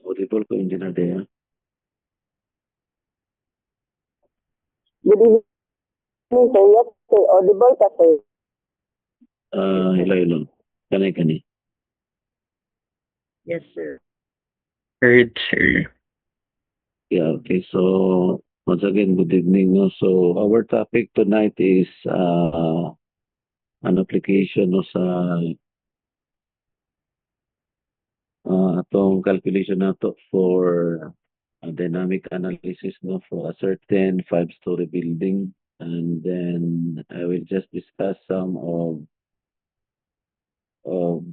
Audible ko, Engineer Dea. Good evening, sir. Yes, sir. Audible ka, sir. Hello. Kanay. Yes, sir. Heard, sir. Yeah, okay. So, once again, good evening. No? So, our topic tonight is an application no, sa atong calculation nato for dynamic analysis no, for a certain five-story building. And then I will just discuss some of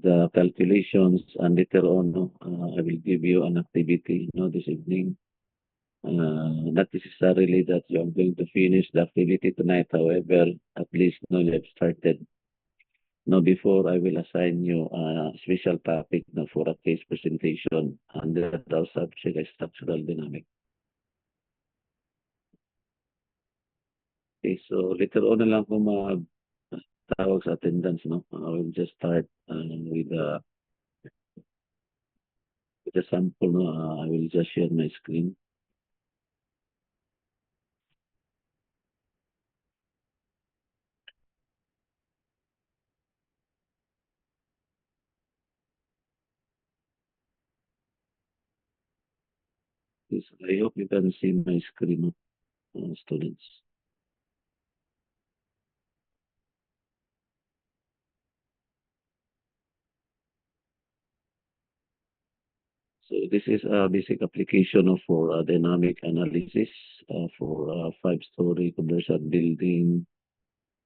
the calculations, and later on no, I will give you an activity no, this evening. Not necessarily that you are going to finish the activity tonight. However, at least you have started. Now, before I will assign you a special topic for a case presentation under the subject is structural dynamics. Okay, so later on na lang kung tawag sa attendance, no? I will just start with a sample. No? I will just share my screen. Yes, I hope you can see my screen, students. So this is a basic application for dynamic analysis for a five-story commercial building.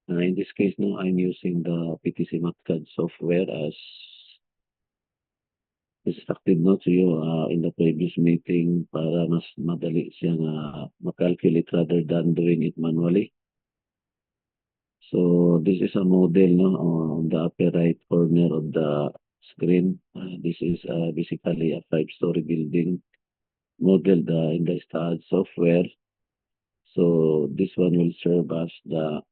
In this case, no, I'm using the PTC MATCAD software as instructed no to you in the previous meeting para mas madali siyang makalculate rather than doing it manually. So this is a model no, on the upper right corner of the screen. This is basically a five-story building modeled in the STAAD software. So this one will serve as the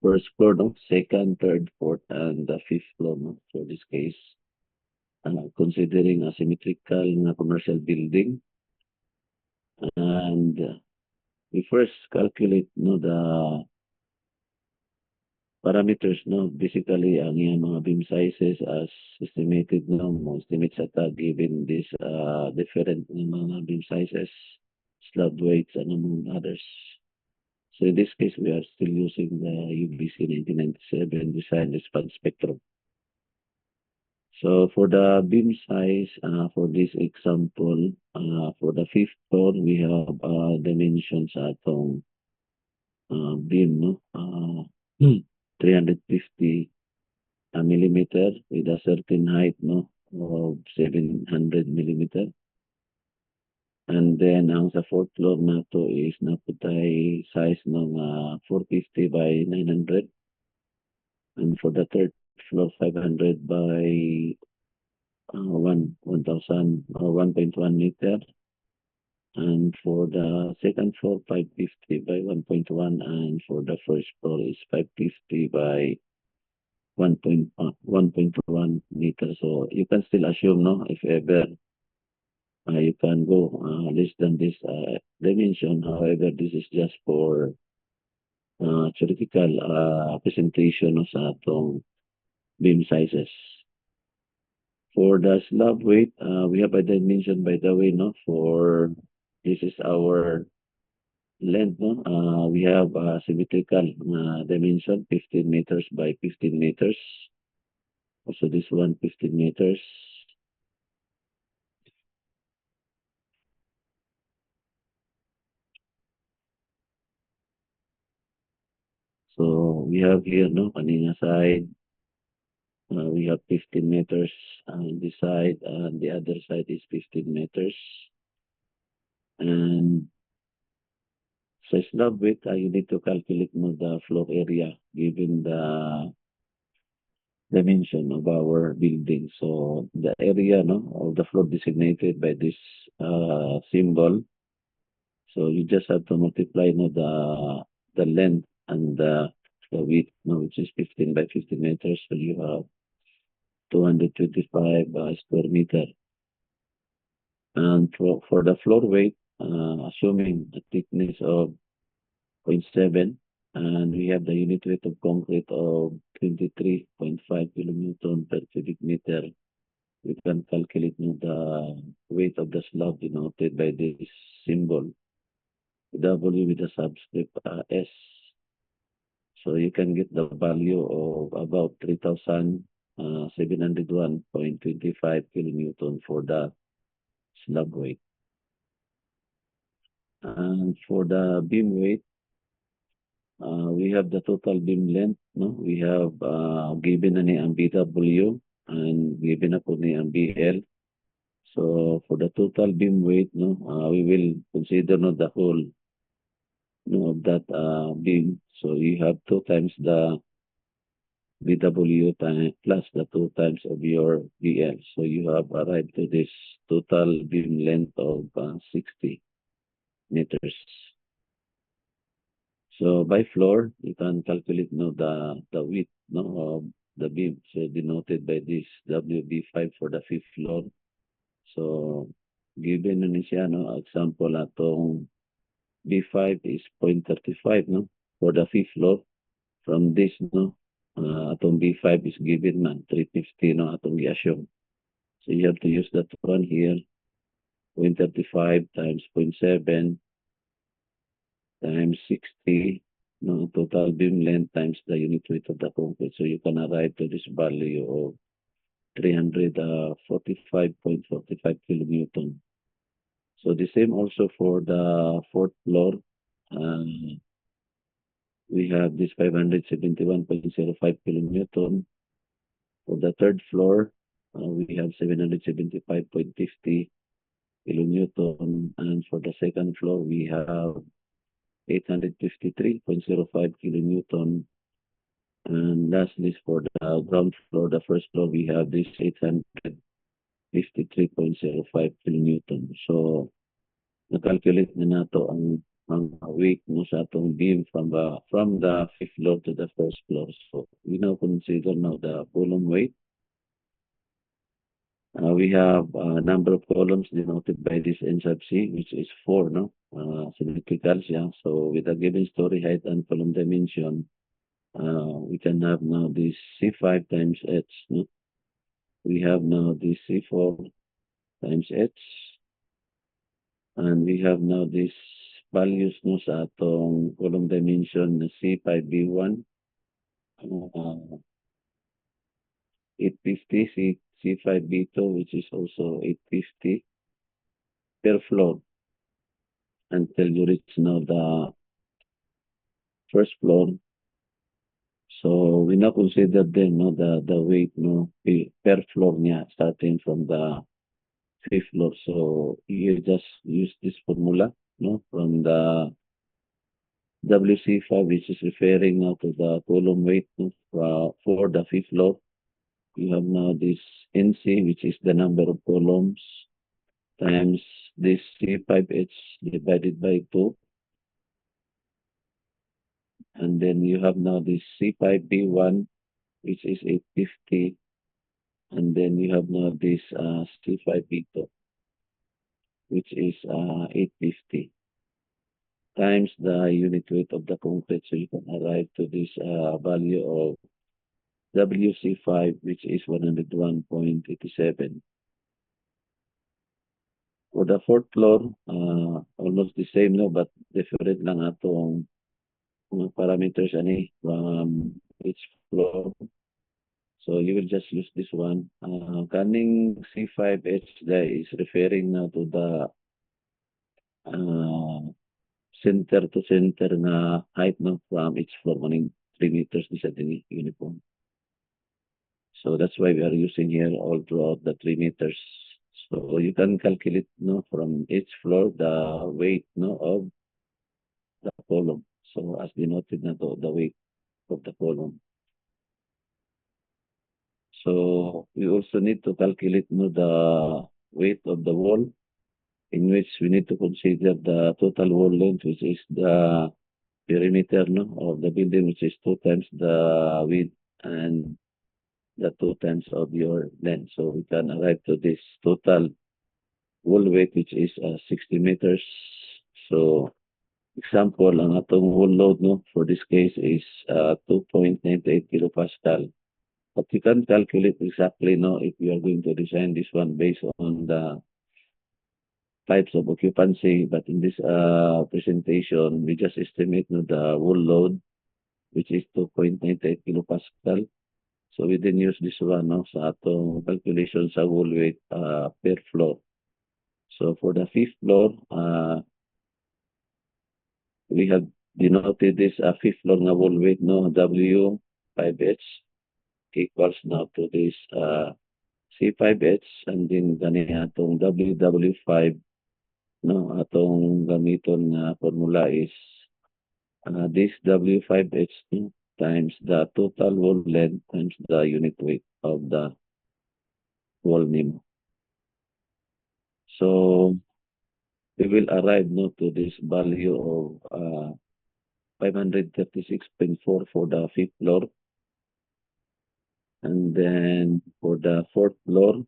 first floor, no? Second, third, fourth, and the fifth floor. No? For this case, considering a symmetrical commercial building, and we first calculate no the parameters no basically ang iyang mga beam sizes as estimated no mo estimate sa given this different mga beam sizes, slab weights, and among others. So in this case, we are still using the UBC 1997 design response spectrum. So for the beam size, for this example, for the fifth floor, we have dimensions atong beam, no? 350 millimeter with a certain height, no? Of 700 millimeter. And then ang sa fourth floor na to is naputay size ng 450 by 900. And for the third floor, 500 by 1,000 or 1.1 meter. And for the second floor, 550 by 1.1. And for the first floor is 550 by 1.1 meter. So you can still assume, no, if ever you can go less than this dimension. However, this is just for theoretical presentation sa atong beam sizes. For the slab weight, we have a dimension, by the way, no, for this is our length, no. We have a symmetrical dimension, 15 meters by 15 meters. Also this one, 15 meters. So we have here, no, kanina side, we have 15 meters on this side, and the other side is 15 meters. And sa slab width, you need to calculate mo the floor area given the dimension of our building. So the area no, of the floor designated by this symbol. So you just have to multiply no, the length and the width, no, which is 15 by 15 meters. So you have 225 square meter. And for the floor weight, assuming a thickness of 0.7, and we have the unit weight of concrete of 23.5 kilonewton per cubic meter, we can calculate the weight of the slab denoted by this symbol W with the subscript S. So you can get the value of about 3,701.25 kilonewton for the slab weight. And for the beam weight, we have the total beam length. No, we have given na ni ang BW and given na po ni ang BL. So for the total beam weight, no, we will consider the whole of that beam. So you have 2 times the BW plus the 2 times of your BL. So you have arrived to this total beam length of 60 meters. So by floor, you can calculate the width of the beam. So denoted by this WB5 for the 5th floor. So given na siya, example atong B5 is 0.35 for the 5th floor. From this atong B5 is given man 350 atong i-assume. So you have to use that one here, 0.35 times 0.7 times 60, total beam length times the unit weight of the concrete. So you can arrive to this value of 345.45 kilonewton. So the same also for the 4th floor. We have this 571.05 kilonewton. For the 3rd floor, we have 775.50 kilonewton. And for the 2nd floor, we have 853.05 kilonewton. And lastly, for the ground floor, the 1st floor, we have this 853.05 kilonewton. So, na-calculate na nato ang weight sa atong beam from the 5th floor to the 1st floor. So, we now consider the column weight. We have a number of columns denoted by this N sub C, which is 4, symmetrical siya. So with a given story height and column dimension, we can have now this C5 times H. We have now this C4 times H. And we have now these values sa atong column dimension na C5B1, 850, C5B2, which is also 850 per floor until you reach now the 1st floor. So we now consider then the weight per floor niya starting from the 5th floor. So you just use this formula from the WC5, which is referring now to the column weight for the 5th floor. You have now this NC, which is the number of columns, times this C5H divided by 2. And then you have now this C5B1, which is 850. And then you have now this C5B2, which is 850. Times the unit weight of the concrete. So you can arrive to this value of WC5, which is 101.87. For the 4th floor, almost the same, but different lang atong parameters from each floor. So you will just use this one. Kaning C5H is referring now to the center to center na height from each floor, meaning 3 meters sa uniform. So that's why we are using here all throughout the 3 meters. So you can calculate from each floor the weight of the column. So as denoted the weight of the column. So we also need to calculate the weight of the wall, in which we need to consider the total wall length, which is the perimeter of the building, which is 2 times the width and the 2 times of your length. So we can arrive to this total wall weight which is 60 meters. So example, ang atong wall load no for this case is 2.98 kilopascal. But you can calculate exactly no if you are going to design this one based on the types of occupancy. But in this presentation, we just estimate no the wall load which is 2.98 kilopascal. So we then use this one no sa atong calculation sa wall weight per floor. So for the fifth floor, we have denoted this fifth floor na wall weight no W5H equals now to this C5H and then gani atong WW5 no atong gamiton na formula is this W5H no, times the total wall length times the unit weight of the wall nimo. So we will arrive no to this value of 536.4 for the fifth floor. And then for the fourth floor,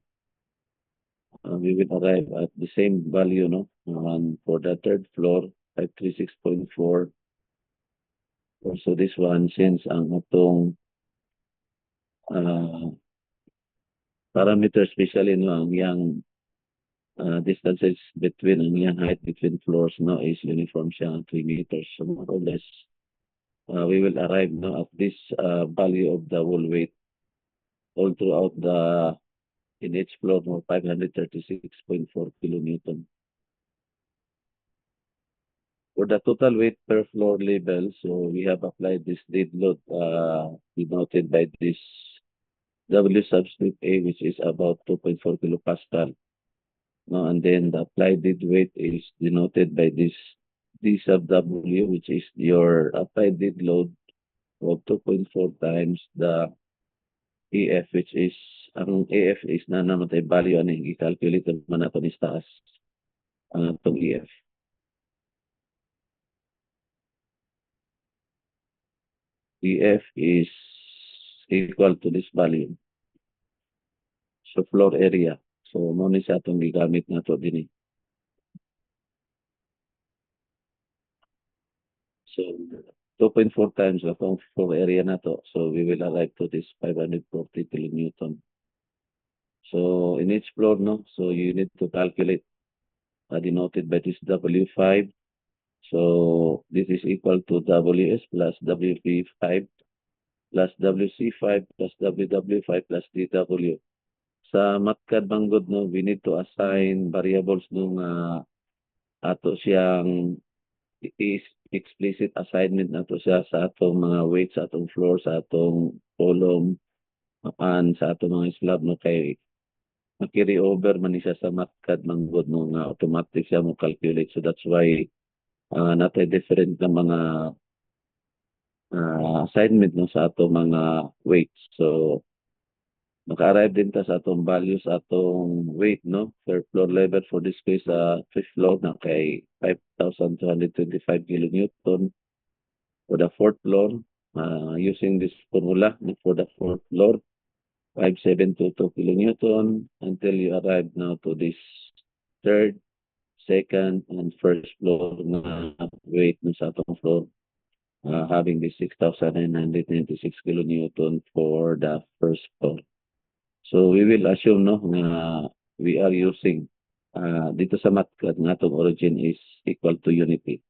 we will arrive at the same value, no? And for the third floor, 536.4. Also this one, since ang atong parameter, especially no, ang yang distances between ang yang height between floors no is uniform siya 3 meters. So more or less, we will arrive no at this value of the wall weight all throughout the in each floor no 536.4 kilonewton. For the total weight per floor level, so we have applied this dead load denoted by this W subscript A, which is about 2.4 kilopascal. No, and then the applied dead weight is denoted by this D sub W, which is your applied dead load of 2.4 times the AF, which is ang AF is na namatay value ano yung i-calculate man nato ni taas ang atong EF. EF is equal to this value. So floor area. So mo ni sa atong gigamit nato dinhi. So 2.4 times atong floor area nato. So we will arrive to this 540 kilonewton. So in each floor no, so you need to calculate denoted by this W5. So this is equal to WS plus WP5 plus WC5 plus WW5 plus DW. Sa MATCAD banggod no, we need to assign variables nung ato siyang is explicit assignment nato siya sa atong mga weight sa atong floor, sa atong column, and sa atong mga slab no kay makiri over man ni siya sa MATCAD banggod no nga automatic siya mo calculate. So that's why natay different na mga assignment no sa atong mga weights. So maka-arrive din ta sa atong values sa atong weight no per floor level for this case fifth floor na kay 5,225 kilonewton. For the fourth floor using this formula no, for the fourth floor 5,722 kilonewton until you arrive now to this third, second and first floor na weight no sa atong floor having this 6,996 kilonewton for the first floor. So we will assume no na we are using dito sa MATCAD nga atong origin is equal to unity.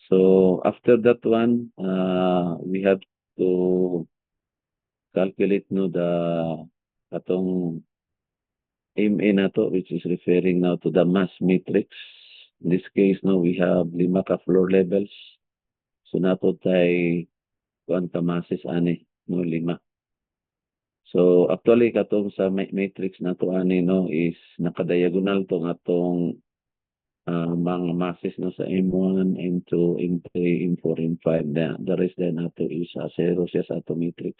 So after that one we have to calculate no the atong MA nato which is referring now to the mass matrix. In this case no we have 5 ka floor levels. So nato tay kuan ka masses ani no 5. So actually katong sa matrix nato ani no is nakadiagonal tong atong mga masses no sa M1, M2, M3, M4, M5 the rest then nato is zero siya sa atong matrix.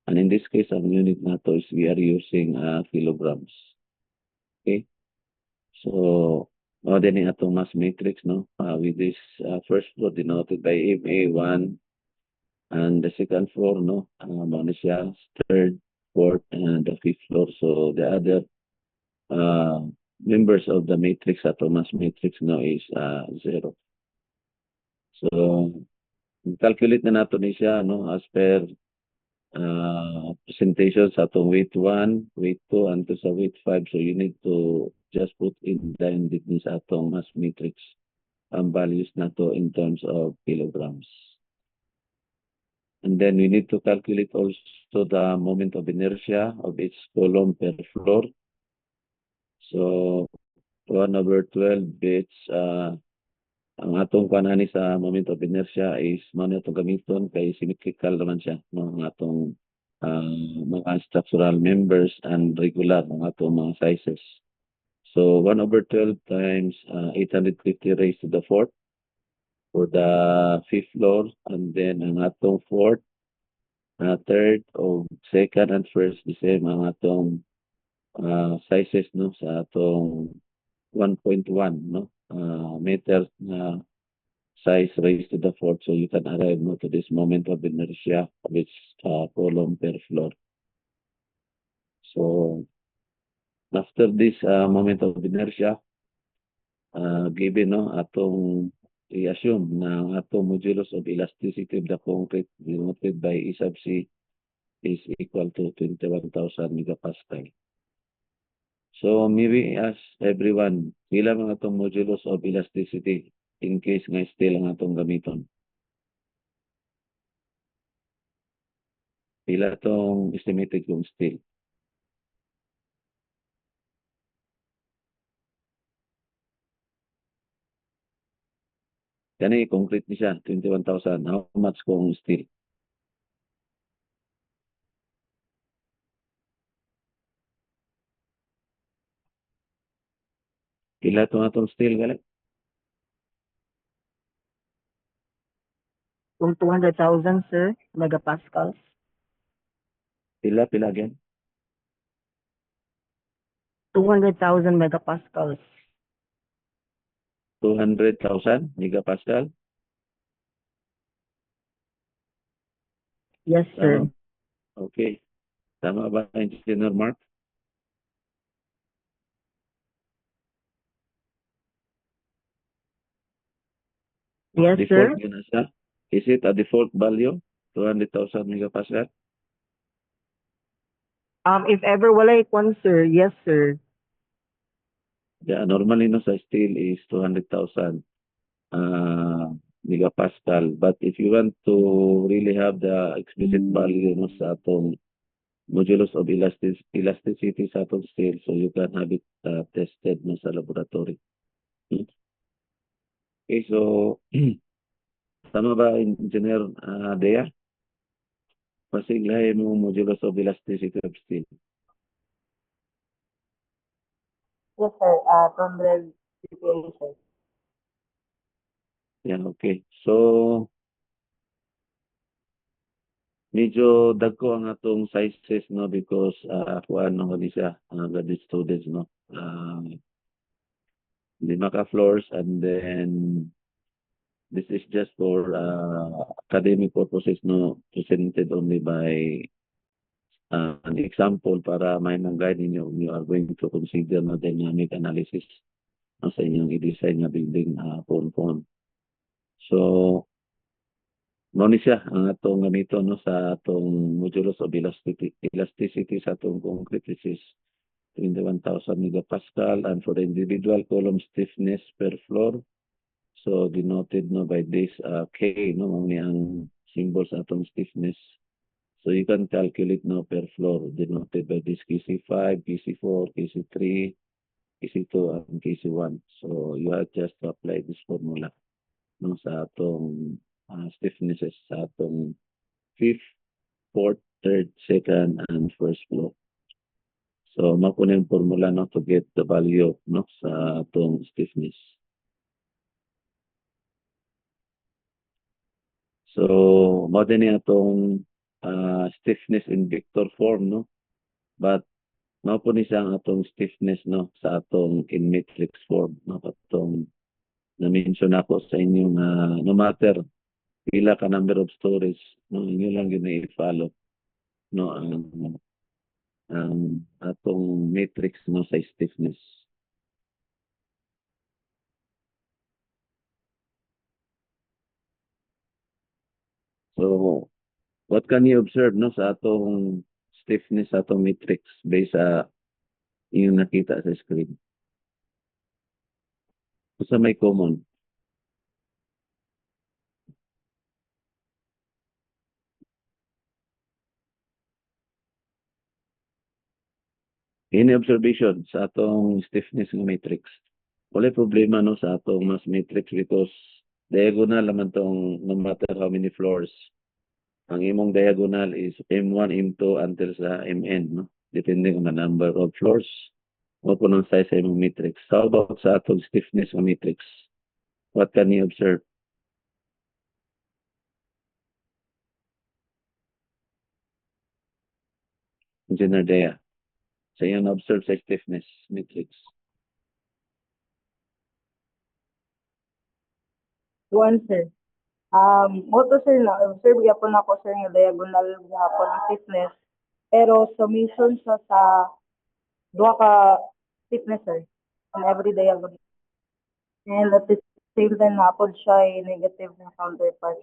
And in this case ang unit nato is we are using kilograms. Okay? So then yung atong mass matrix no with this first floor denoted by MA1 and the second floor no ano siya third, fourth and the fifth floor. So the other members of the matrix ato mass matrix no is 0. So calculate na nato ni siya no as per presentation sa atong weight 1, weight 2, and to sa weight 5. So you need to just put in line din sa atong mass matrix ang values nato in terms of kilograms. And then we need to calculate also the moment of inertia of each column per floor. So 1/12 bits ang atong kanani sa moment of inertia is mano itong gamiton kay symmetrical naman siya no ang atong mga structural members and regular ang atong mga sizes. So 1/12 times 850 raised to the fourth for the fifth floor, and then ang atong fourth, third, o second and first the same ang atong sizes no sa atong 1.1 no meter na size raised to the fourth. So you can arrive no to this moment of inertia of its column per floor. So after this moment of inertia, given no atong i-assume na ang atong modulus of elasticity of the concrete denoted by E sub C is equal to 21,000 megapascal. So maybe ask everyone, pila mga atong modulus of elasticity in case nga steel ang atong gamiton? Pila tong estimated kong steel? Kani concrete ni siya, 21,000. How much kung steel? Pila itong atong steel gali? Kung 200,000, sir, megapascals. Pila again? 200,000 megapascals. 200,000 megapascal? Yes, sir. Okay. Tama ba, Engineer Mark? Yes, sir. Default yun na siya. Is it a default value? 200,000 megapascal? If ever walay kwan, sir, yes, sir. Yeah, normally no sa steel is 200,000 megapascal. But if you want to really have the explicit value no sa atong modulus of elasticity sa atong steel, so you can have it tested no sa laboratory. Okay, so tama ba, Engineer Dea? Pasiglahin mo modulus of elasticity of steel. Yes, sir. 200 PPA, sir. Yan, okay. So, medyo dagko ang atong sizes, no, because kuan no ni siya, the students, no. Lima ka floors, and then this is just for academic purposes, no, presented only by an example para may mong guide ninyo. You are going to consider na dynamic analysis no, sa inyong i-design na building phone. So, no ni siya ang atong gamito no sa atong modulus of elasticity sa atong concrete, which is 21,000 megapascal, and for the individual column stiffness per floor, so denoted no by this K no mao ang symbol sa atong stiffness. So you can calculate no per floor denoted by this KC5, KC4, KC3, KC2, and KC1. So you have just to apply this formula no sa atong stiffnesses sa atong fifth, fourth, third, second, and first floor. So makuha yung formula no to get the value no sa atong stiffness. So mo din atong stiffness in vector form no, but mao po ni siya ang atong stiffness no sa atong in matrix form no, atong na-mention ako sa inyo na no matter pila ka number of stories no, inyo lang yun i-follow no ang atong matrix no sa stiffness. So, what can you observe no sa atong stiffness sa atong matrix based sa yung nakita sa screen? Sa may common. Any observation sa atong stiffness ng matrix? Wala problema no sa atong mass matrix because diagonal naman tong no matter how many floors. Ang imong diagonal is M1, M2 until sa Mn, no? Depending on the number of floors o kung anong size sa imong matrix. How about sa atong stiffness ng matrix? What can you observe? Engineer Dea, sa iyong na-observe sa stiffness matrix. One, sir. Mo to, sir, na observe gyapon ako, sir, nga diagonal gyapon ang stiffness. Pero summation siya sa duha ka stiffness, sir, on every diagonal. And at the same time, napod siya ay negative na counterpart.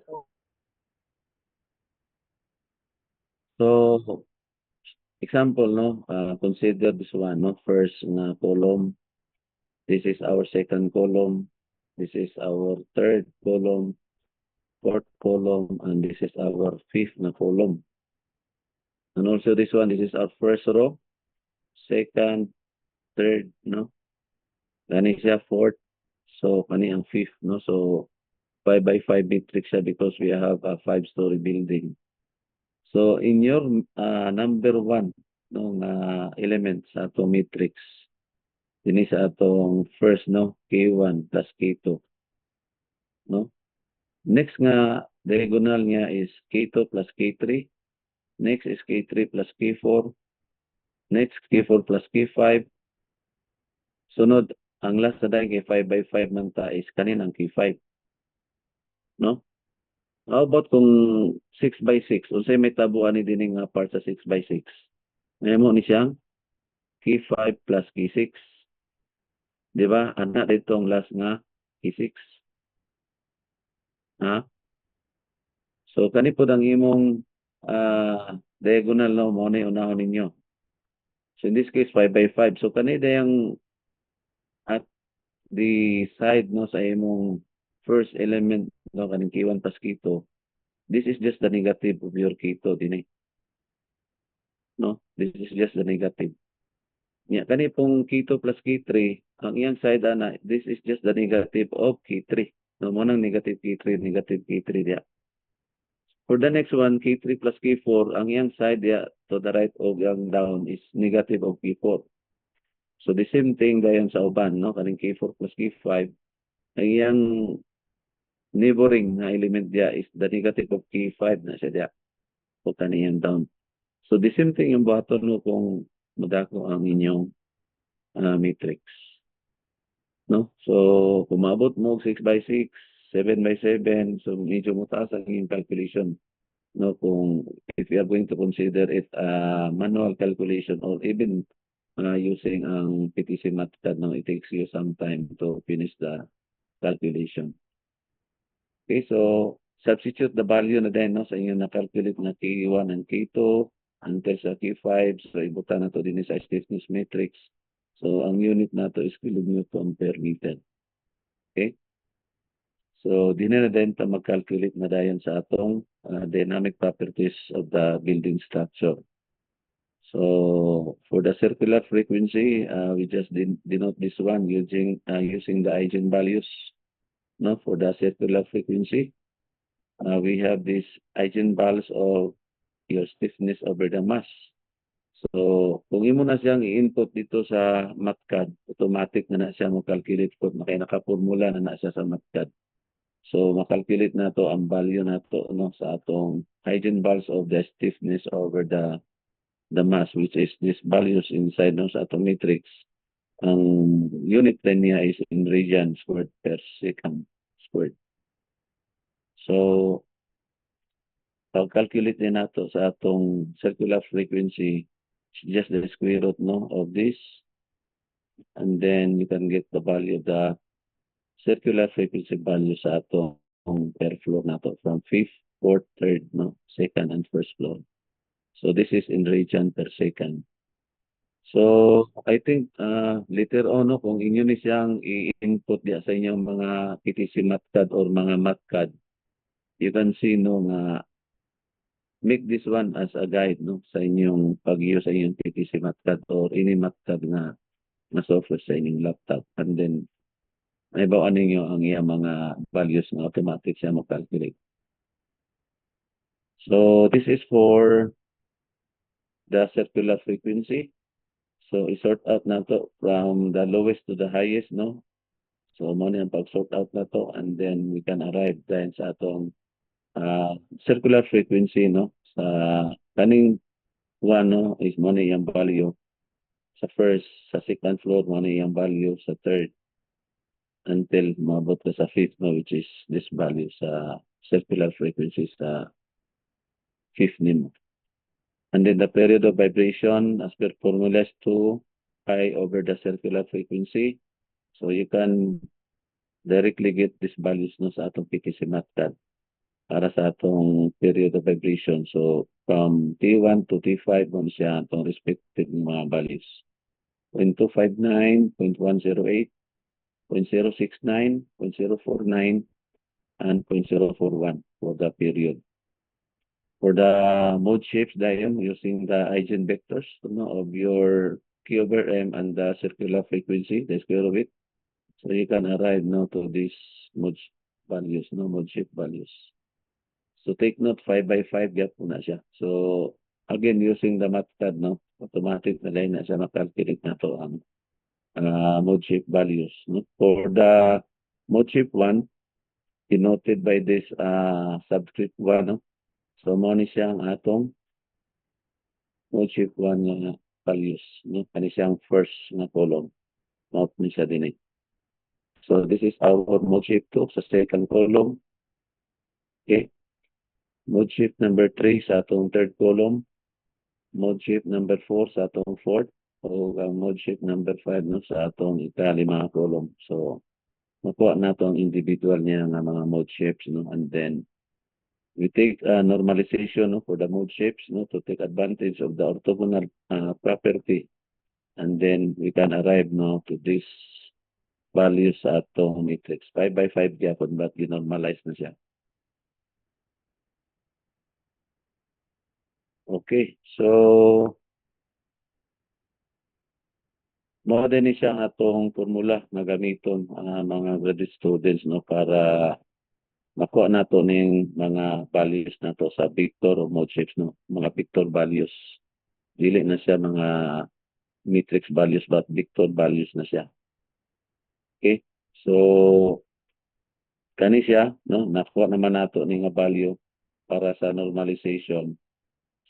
So, example, no? Consider this one, no? First na column. This is our second column. This is our third column, fourth column, and this is our fifth na column. And also this one, this is our first row, second, third, no? Kani siya fourth. So, kani ang fifth, no? So, 5 by 5 matrix siya because we have a 5-story building. So, in your number 1, no, element sa atong matrix, ini sa atong first, no? K1 plus K2, no? Next nga diagonal niya is K2 plus K3. Next is K3 plus K4. Next, K4 plus K5. Sunod, ang last na dahil kay 5 by 5 man ta is kaninang K5. No? How about kung 6 by 6? Unsay may tabuan ni dining nga part sa 6 by 6? Ngayon mo ni siyang K5 plus K6. Di ba? Anak dito ang last nga K6. Ha? So, kani po ang imong diagonal no, mo na unahon ninyo. So, in this case, 5 by 5. So, kani dayang at the side no sa imong first element no kaning K1 plus K2, this is just the negative of your K2 din eh. No? This is just the negative. Yeah, kani pong K2 plus K3, ang iyang side ana, this is just the negative of K3. No, mo nang negative K3, negative K3 dia. For the next one, K3 plus K4, ang iyang side dia to the right of yang down is negative of K4. So the same thing dayon sa uban, no? Kaning K4 plus K5, ang iyang neighboring na element dia is the negative of K5 na siya dia. O kaniyang down. So the same thing yung buhaton no kung madako ang inyong matrix. No? So kung maabot mo 6 by 6, 7 by 7, so medyo mataas ang inyong calculation. No, kung if you are going to consider it manual calculation or even using ang PTC MathCAD, no, it takes you some time to finish the calculation. Okay, so substitute the value na din no, sa inyong na-calculate na K1 and K2 until sa K5. So ibutan na to din sa stiffness matrix. So ang unit na to is kilonewton per meter. Okay? So din na din ta mag-calculate na dayon sa atong dynamic properties of the building structure. So for the circular frequency, we just denote this one using the eigenvalues. No, for the circular frequency, we have this eigenvalues of your stiffness over the mass. So kung imo na siyang i-input dito sa MathCAD, automatic na siya mo calculate kung naka-formula na siya sa MathCAD. So, makalculate na to ang value na to no, sa atong eigenvalues of the stiffness over the mass, which is these values inside no, sa atong matrix. Ang unit din niya is in radian squared per second squared. So, calculate din nato sa atong circular frequency, just the square root no, of this. And then you can get the value of the circular frequency value sa atong per floor nato from 5th fourth, third, no, second and first floor. So this is in radian per second. So I think later on, no, kung inyo ni siyang i-input diya sa inyong mga PTC MATCAD or mga MATCAD, you can see, no, nga make this one as a guide, no, sa inyong pag-use sa inyong PTC MATCAD or any MATCAD na software sa inyong laptop. And then may bawaan ninyo ang iyang mga values na automatic siya mo-calculate. So this is for the circular frequency. So i-sort out na to from the lowest to the highest, no? So mo ang pag-sort out na to, and then we can arrive then sa atong circular frequency, no? Sa kaning one, no, is mo yung value sa first, sa second floor, mo yung value sa third, until maabot ka sa fifth, no, which is this value sa circular frequency sa fifth nimo. And then the period of vibration as per formula is 2 pi over the circular frequency. So you can directly get these values, no, sa atong PTC MATCAD para sa atong period of vibration. So from T1 to T5 mo siya atong respective mga values. 0.259, 0.108, 0.069, 0.049, and 0.041 for the period. For the mode shapes diagram, using the eigenvectors, no, of your Q over M and the circular frequency, the square of it. So you can arrive, no, to these mode values, no, mode shape values. So take note, 5 by 5 gap po na siya. So again, using the MATCAD, no, automatic na line na siya makalculate na to ang mode shape values. No? For the mode shape 1, denoted by this subscript 1, no? So mo ni siyang atong mode shape 1 nga values, no? Kani siyang first na column. Note ni siya din. So this is our mode shape 2 sa second column. Okay. Mode shape number 3 sa atong third column. Mode shape number 4 sa atong fourth. O mode shape number 5, no, sa atong ikalima column. So makuha na to ang individual niya nga mga mode shapes, no? And then we take normalization, no, for the mode shapes, no, to take advantage of the orthogonal property, and then we can arrive, no, to this values sa atong matrix. 5 by 5 gyapon, but ginormalize na siya. Okay, so mo din ni siya atong formula na gamiton mga graduate students, no, para makuha nato ning mga values nato sa vector o mode shapes, no, mga vector values. Dili na siya mga matrix values, but vector values na siya. Okay, so kani siya, no, nakuha naman nato ning value para sa normalization.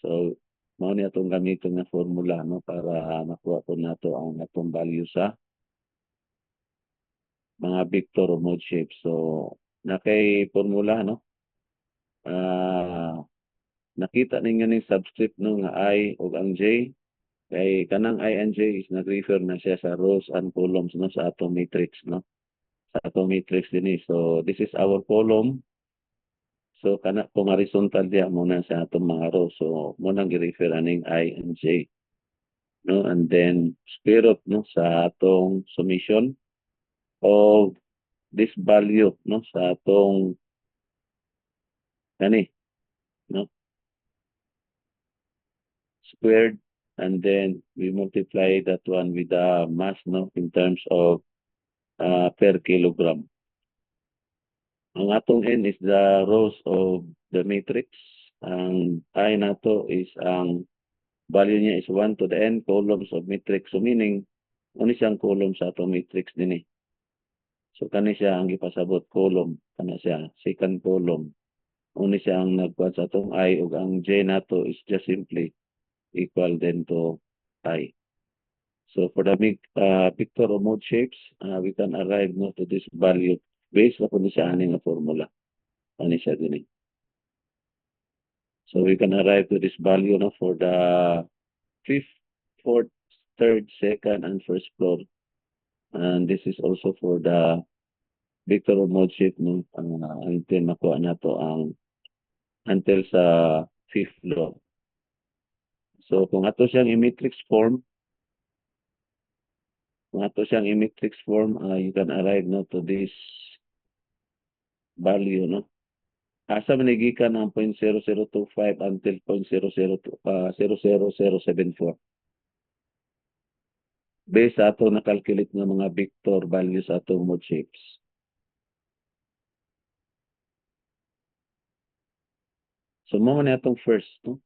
So mao ni atong gamiton nga formula, no, para makuha po nato ang atong value sa mga vector o mode shapes. So nakay formula, no, nakita ninyo ning subscript, no, nga I ug ang J. Kay kanang I and J is nag-refer na siya sa rows and columns, no, sa atong matrix, no, sa atong matrix din. So this is our column. So kana kung horizontal diya muna sa atong mga rows. So muna gi-refer aning I and J, no, and then square root, no, sa atong summation of this value, no, sa atong kani, no, squared, and then we multiply that one with the mass, no, in terms of per kilogram. Ang atong N is the rows of the matrix. Ang I nato is ang value niya is 1 to the N columns of matrix. So meaning, ano siyang column sa atong matrix din eh. So kani siya ang ipasabot column. Kana siya, second column. Ano siya ang nagkuha sa atong I ug ang J nato is just simply equal then to I. So for the vector or mode shapes, we can arrive, no, to this value based upon siya aning formula. Ano siya din eh. So we can arrive to this value, no, for the fifth, fourth, third, second, and first floor. And this is also for the vector or mode shape, no, until makuha na to ang until sa fifth floor. So kung ato siyang i-matrix form, you can arrive no to this value, no? Asa manigikan ang 0.0025 until 0.000074. Based sa ato na-calculate ng mga vector values sa atong mode shapes. So mo na atong first, no?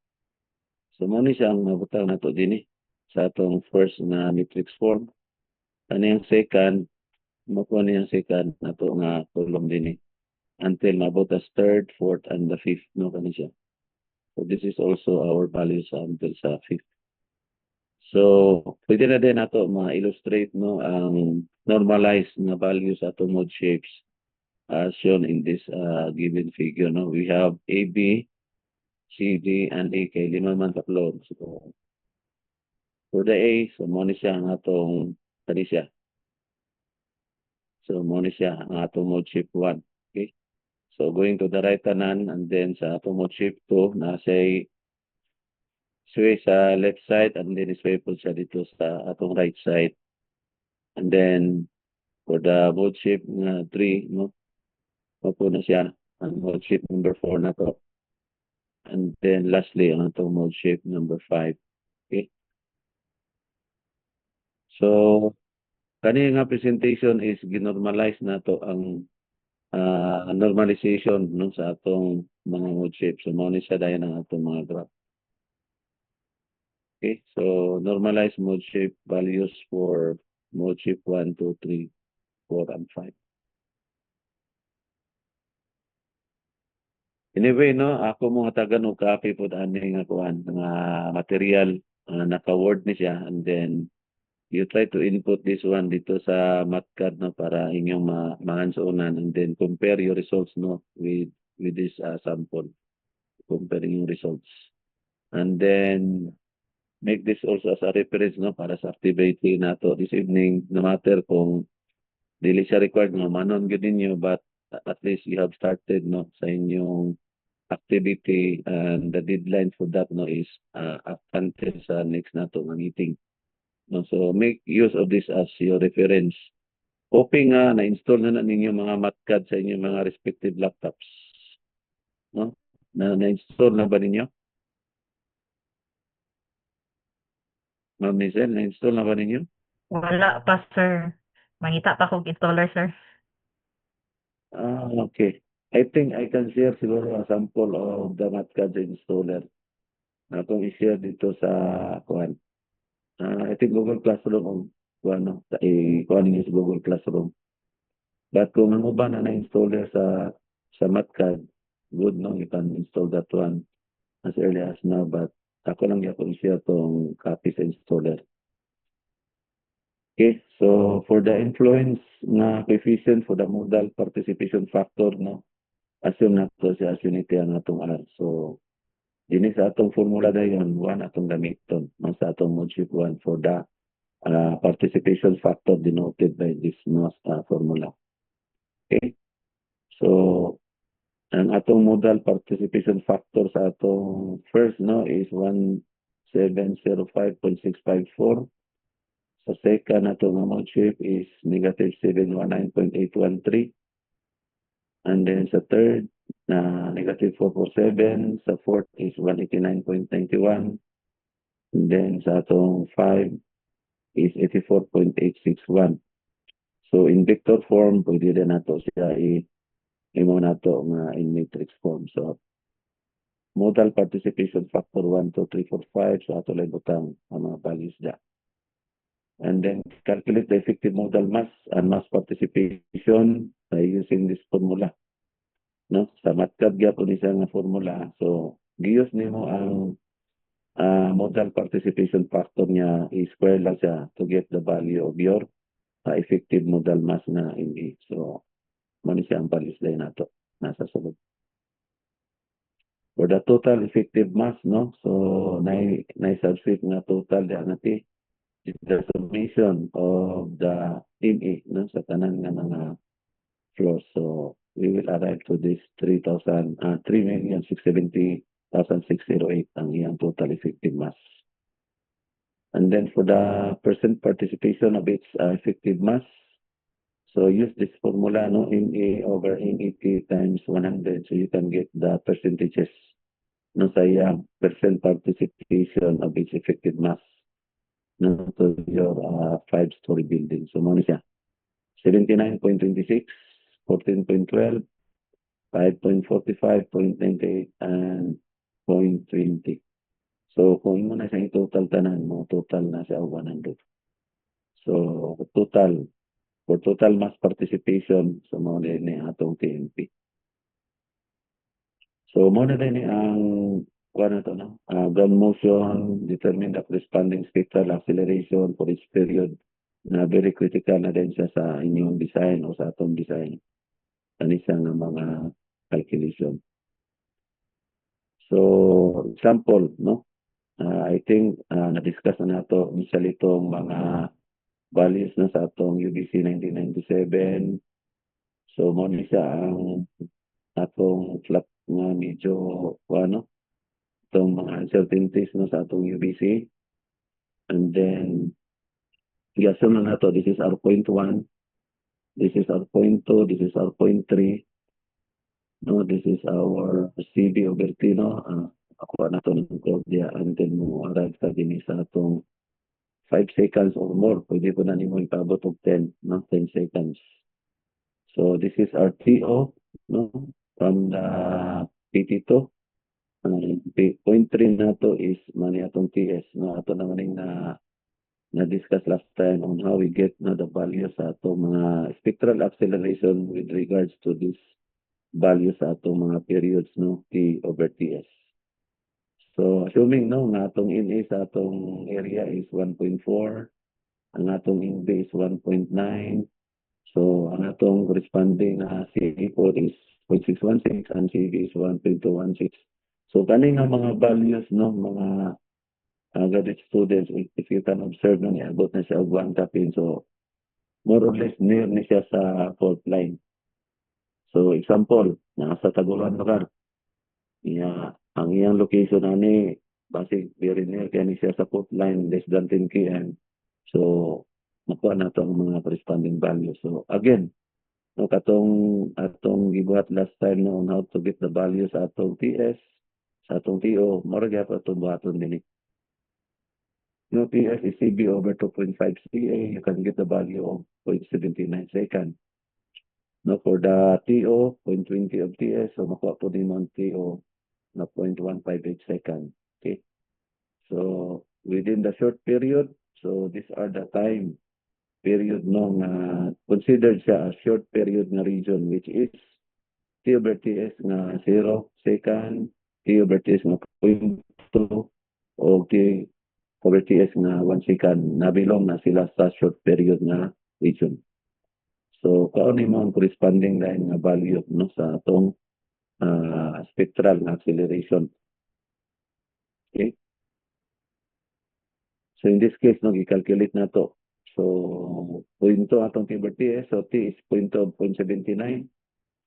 So mo ni siyang mabutang nato dinhi sa atong first na matrix form. Kaniyang second, makuha niyang second nato nga column dinhi until mabot as third, fourth, and the fifth, no, kani siya. So this is also our values until sa fifth. So pwede na din nato ma-illustrate no ang normalized na values sa atong mode shapes as shown in this given figure, no. We have AB, CD, and A kay lima man tatlo. So for the A, so mo ni siya ang atong kani siya. So mo ni siya ang atong mode shape 1. Okay? So going to the right tanan and then sa atong mode shape 2 na say sway sa left side and then sway po siya dito sa atong right side. And then for the mode shape na 3, no, po na siya ang mode shape number 4 na to. And then lastly ang atong mode shape number 5. Okay? So kani nga presentation is ginormalize nato ang normalization no sa atong mga mode shape. So mo ni siya dayon ang atong mga graph. Okay, so normalized mode shape values for mode shape 1, 2, 3, 4, and 5. Anyway, no, ako mga tagan og copy po ani nga kuan nga material naka-word ni siya and then you try to input this one dito sa Matcad no para inyong ma-hands-onan and then compare your results no with this sample. Comparing yung results. And then make this also as a reference no para sa activity nato this evening no matter kung dili siya required nga manon gyud ninyo but at least you have started no sa inyong activity and the deadline for that no is up until sa next nato nga meeting. No, so make use of this as your reference. Hoping na-install na ninyo mga Matcad sa inyong mga respective laptops. No? Na-install na ba ninyo? Ma'am Nizel, na-install na ba ninyo? Wala pa, sir. Mangita pa kong installer, sir. Okay. I think I can share siguro a sample of the Matcad installer na itong i-share dito sa kuhan. I think Google Classroom o kuhan, no? Kuhan ninyo sa Google Classroom. But kung ano ba na na-installer sa Matcad, good, no? You can install that one as early as now. But ako lang yung i-share itong copy sa installer. Okay, so for the influence na coefficient for the modal participation factor, no, assume na to siya as unity ang atong R. So, dini sa atong formula dayon, 1 atong gamiton, no, sa atong module 1 for the participation factor denoted by this formula. Okay, so, ang atong modal participation factor sa atong first, no, is 1705.654. Sa second nato nga mode shape is negative 719.813. And then sa third, negative 447. Sa fourth is 189.91. And then sa atong 5 is 84.861. So in vector form, pwede rin nato siya i-imo nato nga in matrix form. So modal participation factor 1, 2, 3, 4, 5. So ato lang butang ang mga values dyan. And then calculate the effective modal mass and mass participation by using this formula. No, sa Matcad gyapon ni nga formula. So giyos nimo ang modal participation factor niya i-square lang siya to get the value of your effective modal mass na MA. So mo ni siya ang values din nato nasa sulod. For the total effective mass, no, so na-substitute nga total diyan natin the summation of the MA no, sa tanan nga mga floors. So we will arrive to this 3,670,608 ang iyang total effective mass. And then for the percent participation of its effective mass, so use this formula, no, MA over MAT times 100, so you can get the percentages no sa iyang percent participation of its effective mass no to your 5-story building. So mo siya 79.26, 14.12, 5.45, 0.98, and 0.20. So, kung mo na siya total tanan mo, total na siya 100. So, for total mass participation, so mo na ni atong TMP. So, mo na din ang ground motion, determine the corresponding spectral acceleration for each period na very critical na din siya sa inyong design o sa atong design. Kanisa ng mga calculation. So, example, no? I think na-discuss na nato initially itong mga values na sa atong UBC 1997. So, mo ni siya ang atong flat nga medyo itong mga uncertainties no sa atong UBC. And then, i-assume na nato, this is our point 1, this is our point 2, this is our point 3. No, this is our CB over T, no? Ako na ito ng Claudia until mo arrive ka din sa atong 5 seconds or more. Pwede ko na nimo ipabot og 10, no? 10 seconds. So, this is our TO, no? From the PT2. Point 3 na to is mani atong TS, no? Ato naman yung na-discuss last time on how we get na the value sa atong mga spectral acceleration with regards to this value sa atong mga periods, no, T over TS. So assuming no nga atong NA sa atong area is 1.4, ang atong NB is 1.9, so ang atong corresponding CB4 is 0.616 and CB is 1.216. So kani nga mga values, no, mga graduate students, if you can observe no, niabot na siya og 1 kapin, so more or less near ni siya sa fault line. So example, nasa Taguluan lugar. Ang iyang location ani basic very near kaya ni siya sa fault line less than 10 km. So nakuha na to ang mga corresponding values. So again, no atong gibuhat last time no on how to get the values sa atong TS, sa atong TO, mura gyud atong buhaton dinhi. No, TS is CB over 2.5 CA, you can get the value of 0.79 second. No, for the TO, 0.20 of TS, so makuha po din ang TO na 0.158 second. Okay. So, within the short period, so these are the time period no considered siya a short period na region, which is T over TS na 0 second, T over TS na 0.2, o T over TS na 1 second, nabilong na sila sa short period na region. So, kauni mo ang corresponding line na value no sa atong spectral acceleration. Okay? So, in this case, no, i-calculate na to. So, 0.2 atong T over TS, so T is 0.79.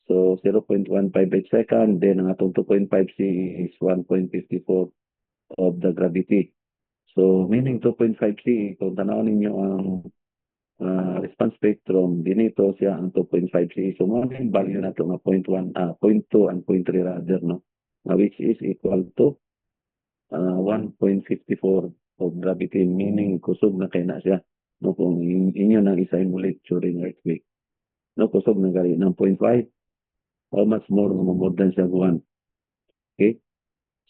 So, 0.158 second. Then, ang atong 2.5 C is 1.54 of the gravity. So, meaning 2.5 C, kung tanawin ninyo ang response spectrum, dinito siya ang 2.5 C. So, yung value na ito nga 0.2 and 0.3 rather, no? Which is equal to 1.54 of gravity, meaning kusog na kaya na siya. No, kung inyo nang i-simulate during earthquake. No, kusog na gali ng 0.5. How much more than siya 1. Okay?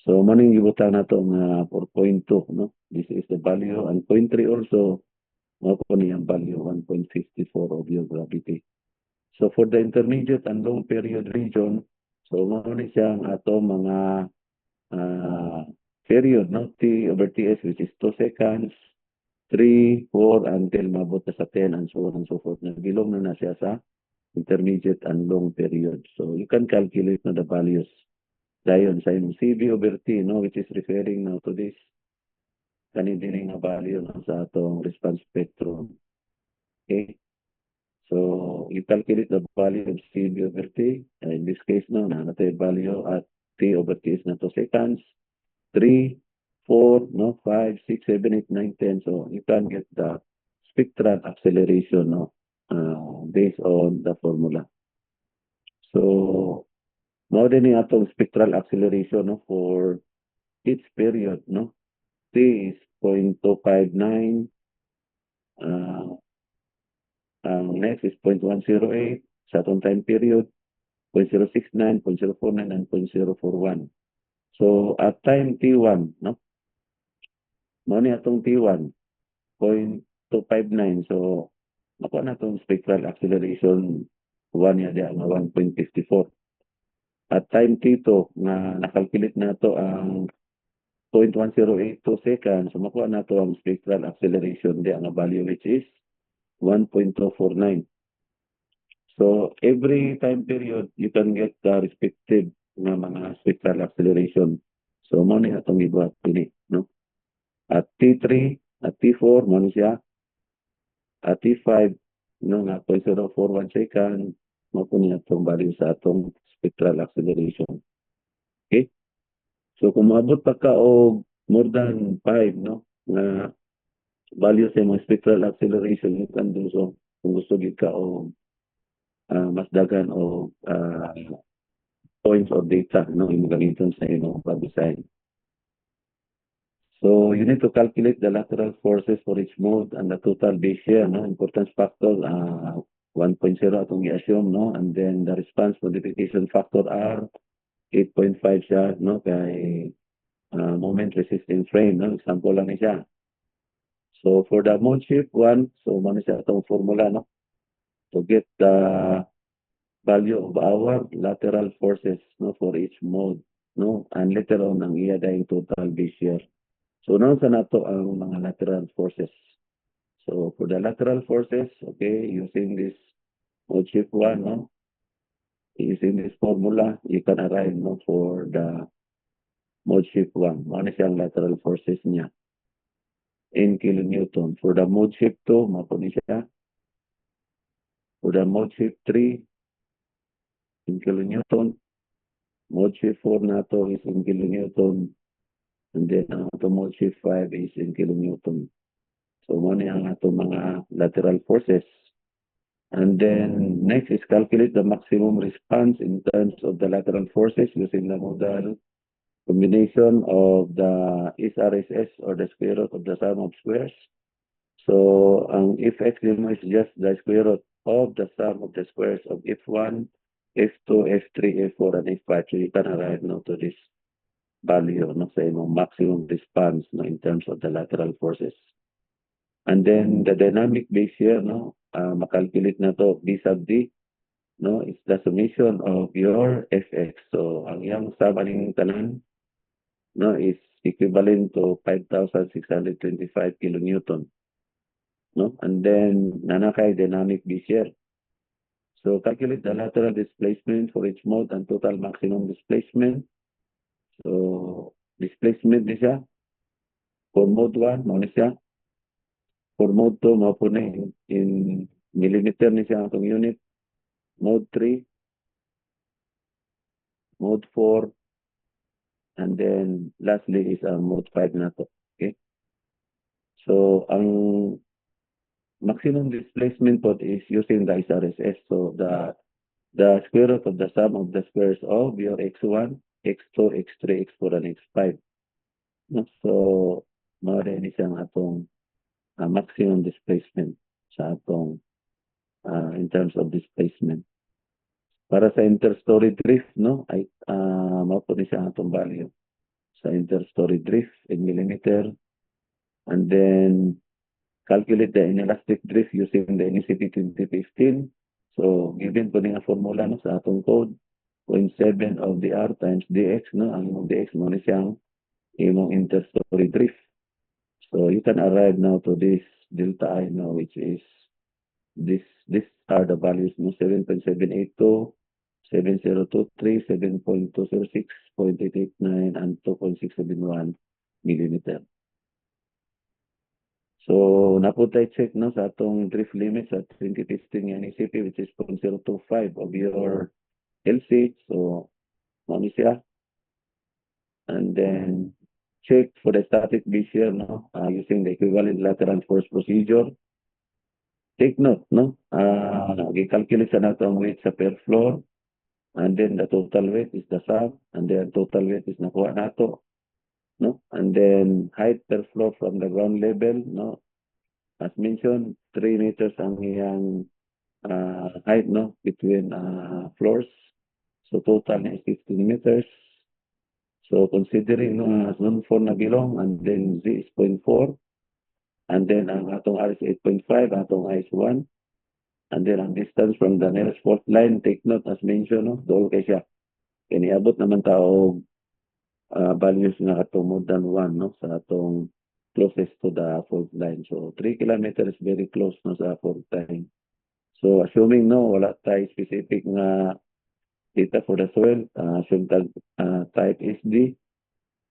So, maning gibutan na ito nga 4.2, no? This is the value. And 0.3 also, po niyang value 1.54 of your gravity. So for the intermediate and long period region, so muna siya ang ato mga period, no? T over TS, which is 2 seconds, 3, 4, until mabot na sa 10 and so on and so forth. Nagbilong na siya sa intermediate and long period. So you can calculate na the values. Dayon sa inyong CB over T, no? Which is referring now to this kanindiri nga value no, sa atong response spectrum. Okay? So, you calculate the value of CB over T. In this case, no, natin value at T over T is na 2 seconds. 3, 4, no, 5, 6, 7, 8, 9, 10. So you can get the spectral acceleration, no, based on the formula. So, more than yung atong spectral acceleration, no, for each period, no, T is 0.259, next is 0.108 sa atong time period, 0.069, 0.049, and 0.041. So, at time T1, no, mo ni atong T1, 0.259. So, makuha na itong spectral acceleration 1 ya diya, 1.54. At time T2, na nakalculate na ito ang 0.1082 seconds, so makuha na ito ang spectral acceleration diya, ang value which is 1.249. So, every time period, you can get the respective na mga spectral acceleration. So, mo ni atong ibuhat ini, no? At T3, at T4, mo ni siya. At T5, no, na 0.041 second, mo po niya itong value sa atong spectral acceleration. Okay? So, kung maabot pa ka o more than 5, no, na value sa mga spectral acceleration, you can do so. Kung gusto gid ka o mas dagan o points or data, no, yung gamiton sa imong pag-design. So, you need to calculate the lateral forces for each mode and the total base shear, no? Importance factor, 1.0 atong i-assume, no? And then the response modification factor R, 8.5 siya, no? Kay moment resisting frame, no? Example lang ni siya. So, for the mode shift 1, so muna siya itong formula, no? To get the value of our lateral forces, no? For each mode, no? And later on, ang iya dahil total base shear. So, noon sa nato ang mga lateral forces. So, for the lateral forces, okay, using this mode shift 1, no? Using this formula, you can arrive, no, for the mode shift 1. Ano siyang lateral forces niya? In kilonewton. For the mode shift 2, mapuni siya. For the mode shift 3, in kilonewton. Mode shift 4 nato is in kilonewton. And then, the mode shift 5 is in kilonewton. So, muna ang ato mga lateral forces. And then, next is calculate the maximum response in terms of the lateral forces using the modal combination of the SRSS or the square root of the sum of squares. So, ang Fx mo is just the square root of the sum of the squares of F1, F2, F3, F4, and F5. So, you can arrive now to this value, no, sa imong maximum response, no, in terms of the lateral forces. And then the dynamic base here, no, makalculate na to B sub D, no, is the summation of your Fx. So ang iyang sabaling tanan, no, is equivalent to 5,625 kilonewton, no, and then nanakay dynamic base here. So calculate the lateral displacement for each mode and total maximum displacement. So displacement ni siya for mode 1, mo ni siya. For mode 2, mo po na in millimeter ni siya atong unit. Mode 3, mode 4, and then lastly is mode 5 na to. Okay? So, ang maximum displacement po is using the SRSS. So, the square root of the sum of the squares of your x1, x2, x3, x4, and x5. No? So, mawala ni siyang atong maximum displacement sa atong in terms of displacement. Para sa interstory drift, no, ay mao ni siya atong value sa interstory drift in millimeter. And then calculate the inelastic drift using the NECP 2015. So given po nga formula, no, sa atong code 0.7 of the R times dx, no, ang imong dx mo ni siyang imong interstory drift. So you can arrive now to this delta I, no, which is these are the values, no, 7.782, 7023, 7.206, 0.889, and 2.671 millimeter. So naputay check no sa atong drift limit sa 20 testing nga ni CP which is 0.025 of your LC. So mami siya. And then check for the static behavior no using the equivalent lateral force procedure. Take note no gi-calculate sa nato ang weight sa per floor, and then the total weight is the sum, and then total weight is nakuha nato no, and then height per floor from the ground level no, as mentioned 3 meters ang iyang height no between floors, so total is 15 meters. So considering no zone 4 na bilong, and then Z is 0.4, and then ang atong R is 8.5, atong I is 1, and then ang distance from the nearest fault line, take note as mentioned no, doon kay siya kaniabot naman tao values nga ato more than 1 no sa atong closest to the fault line. So 3 kilometers is very close no sa fault line. So assuming no wala tayo specific nga data for the soil, assume type is D.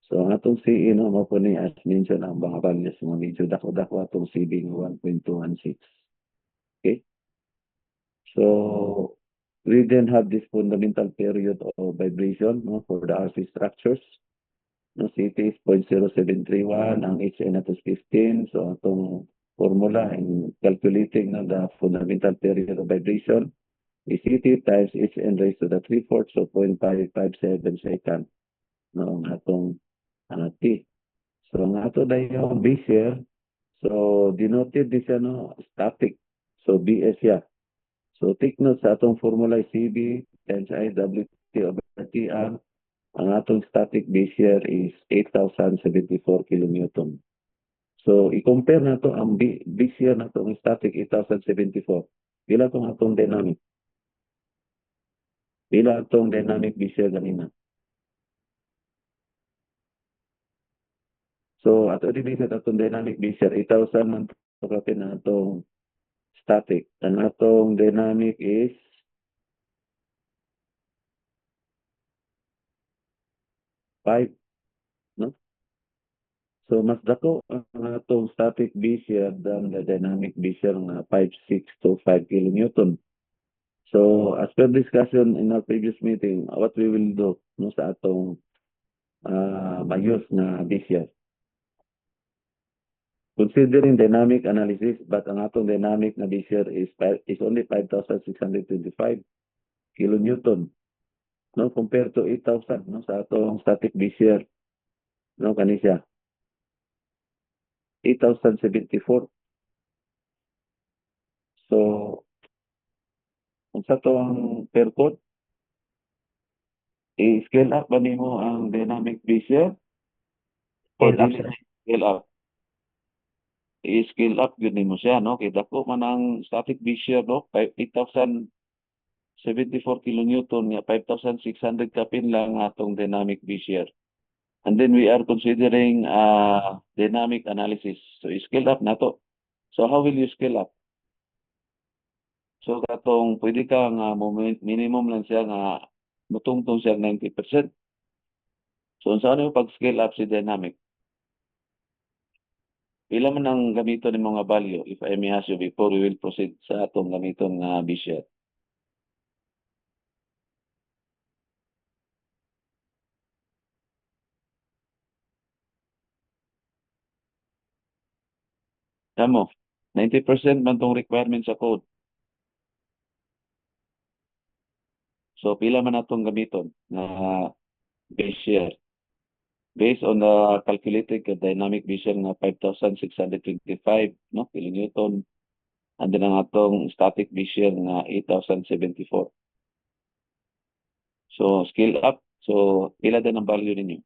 So ang atong CE no mo po ni as mentioned ang mga values nga medyo dako-dako atong CB nga 1.216. Okay? So we then have this fundamental period of vibration no for the RC structures. No, CT is 0.0731, ang HN nato is 15. So atong formula in calculating no, the fundamental period of vibration is CT times HN raised to the 3/4, so 0.557 second. No, ang atong T. So ang ato na yung base here, so denoted this no, static. So BS siya. So take note sa atong formula is CB times IWT over TR. Ang atong static base here is 8,074 kilonewton. So i-compare na to ang base here na to ang static 8,074. Pila tong atong dynamic? Pila atong dynamic base here ganina? So ato division atong dynamic base here 8,000 man to kapin na atong static. Ang atong dynamic is 5, no? So mas dako ang atong static base here than the dynamic base here nga 5,625 kilonewton. So as per discussion in our previous meeting, what we will do no sa atong mayos na base here. Considering dynamic analysis, but ang atong dynamic na base here is only 5,625 kilonewton. No, compared to 8,000 no sa atong static base here. No kani siya 8,074. So kung sa to ang per code, i-scale up ba nimo ang dynamic base here? Or Scale up, dili sir. scale up? I-scale up yun nimo siya no kay dako man ang static base here no 8,074 kilonewton nga 5,600 kapin lang atong dynamic base here. And then we are considering dynamic analysis. So i-scale up nato. So how will you scale up? So katong pwede ka nga minimum lang siya nga mutungtong siya 90%. So unsa ano pag-scale up si dynamic? Pila man ang gamiton ni mga value if I may ask you before we will proceed sa atong gamiton nga base. Kamo, 90% man tong requirement sa code. So pila man atong gamiton na base year. Based on the calculated dynamic base year nga 5,625 no kilonewton, and then ang atong static base year nga 8,074. So scale up. So pila din ang value ninyo?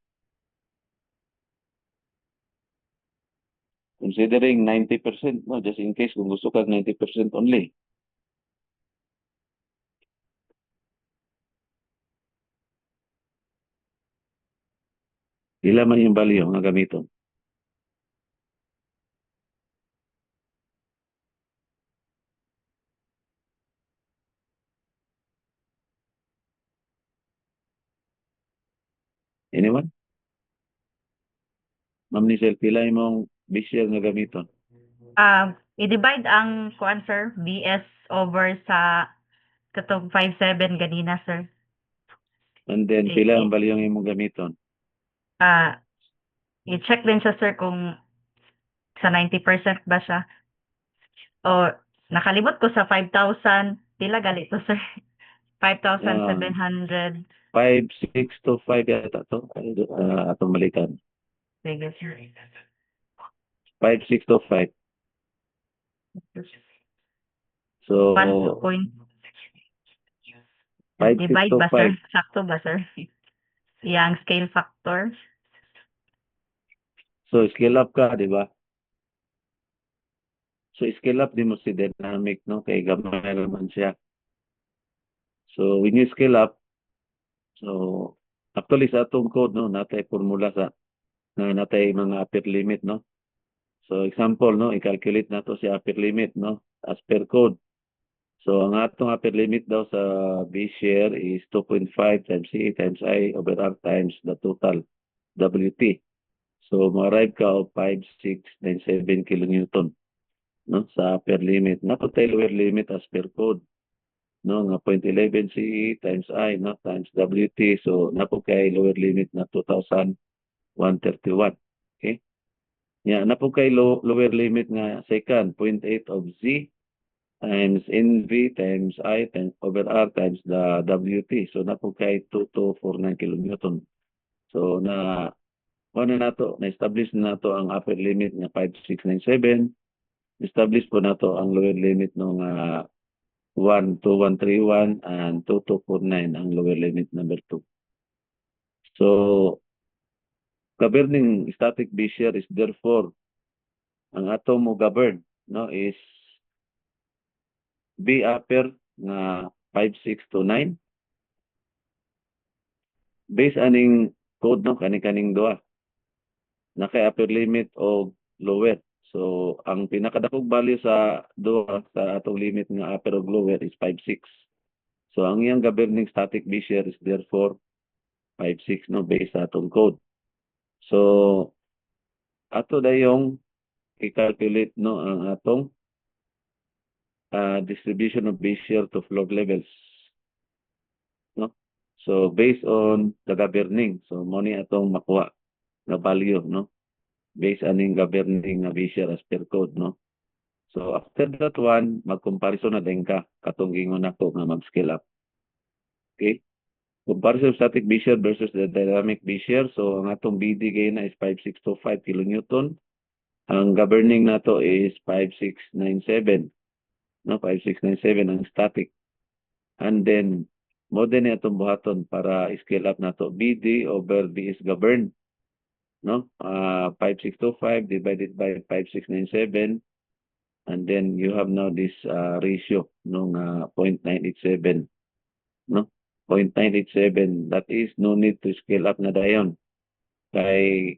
Considering 90%, no, just in case kung gusto kag 90% only. Pila man yung value nga gamiton? Anyone? Ma'am Nisel, pila imong base year nga gamiton? I-divide ang kuan sir, BS over sa katong 5.7 ganina sir. And then, pila ang value yung imong gamiton? I-check din siya sir kung sa 90% ba siya. O nakalimot ko sa 5,000, pila gali to sir? 5,700. 5, 6 to 5 yata to. Atong balikan. Sige sir. 5, 6 to 5. So, 1 point. 5, 6 Divide to ba sir? 5. Sakto ba sir? Yang scale factor. So, scale up ka, di ba? So, scale up din mo si dynamic, no? Kay gamay naman siya. So, when you scale up, so, actually sa atong code, no, natay formula sa, na natay mga upper limit, no? So, example, no, i-calculate na to si upper limit, no? As per code. So, ang atong upper limit daw sa B share is 2.5 times C times I over R times the total WT. So, ma-arrive ka of 5,697 kilonewton, no, sa upper limit. Napatay lower limit as per code, no, nga 0.11 CE times I, no, times WT. So, napo kay lower limit na 2,131. Okay? Yeah, napo kay lower limit nga second, 0.8 of Z times NV times I times over R times the WT. So, napo kay 2249 kilonewton. So, na-establish na nato ang upper limit nga 5,697. Establish po nato ang lower limit ng 12131 and 2249 ang lower limit number 2. So, governing static B share is therefore ang ato mo govern, no, is B upper nga 5,629 based aning code, no, kaning duha naka upper limit o lower. So, ang pinakadakog value sa duha sa atong limit nga upper o lower is 5,6. So, ang iyang governing static B share is therefore 5,6, no, based sa atong code. So, ato dayong i-calculate, no, ang atong distribution of B share to floor levels, no. So, based on the governing, so mo ni atong makuha na value, no, based aning governing na B share as per code, no. So, after that one, mag-comparison na din ka katong ingon ako nga mag-scale up. Okay? Comparison of static B share versus the dynamic B share. So, ang atong BD gain na is 5,625 kilonewton. Ang governing nato is 5,697. No, 5,697 ang static. And then, mo din atong buhaton para scale up nato BD over B is governed. No? 5,625 divided by 5,697. And then you have now this ratio nung 0.987, no? 0.987, that is no need to scale up na dayon. Kay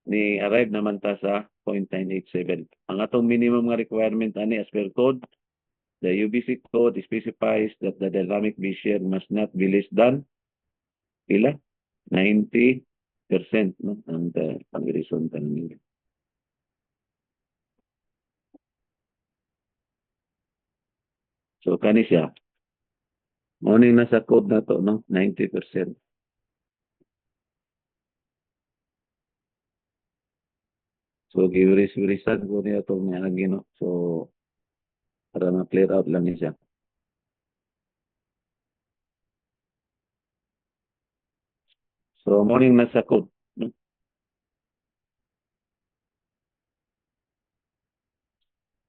ni arrive naman ta sa 0.987. Ang atong minimum nga requirement ani as per code, the UBC code specifies that the dynamic B share must not be less than pila 90%, no? Ang pang-reason kanina. So kani siya. Morning na sa code na to, no? 90%. So, giwiris-wirisan ko niya itong niagi, no? So, para ma-clear out lang niya siya. So, morning na sa code, no?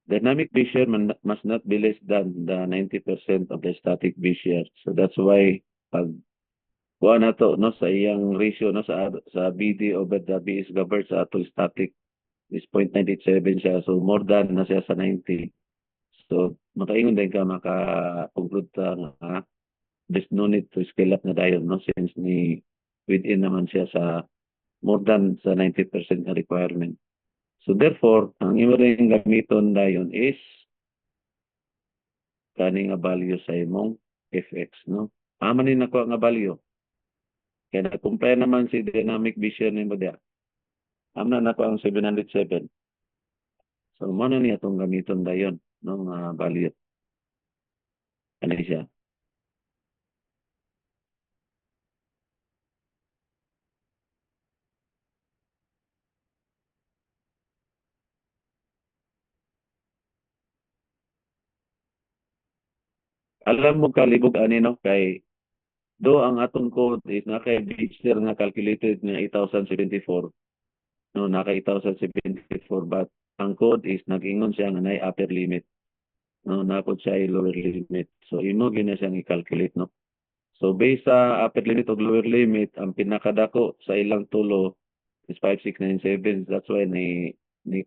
Dynamic B share must not be less than the 90% of the static B share. So, that's why, pag kuha na to, no, sa iyang ratio, no, sa BD over the B is governed sa atong static is 0.987 siya. So, more than na siya sa 90. So, makaingon din ka, maka-conclude ka nga, there's no need to scale up na dayon, no, since ni within naman siya sa more than sa 90% na requirement. So therefore, ang imo ring gamiton dayon is kani nga value sa imong fx, no. Ama ni nako nga value. Kaya na-compare naman si dynamic B share nimo dia. Amna nako ang 707. So So mo na niya itong gamiton dayon no nga value. Ano siya? Alam mo kalibog ani no kay do ang atong code is naka register nga calculated nga 8,074 no naka 8,074 but ang code is nag-ingon siya nga nay upper limit no napod siya ay lower limit. So imo gina siyang i-calculate no. So based sa upper limit o lower limit ang pinakadako sa ilang tulo is 5697. That's why ni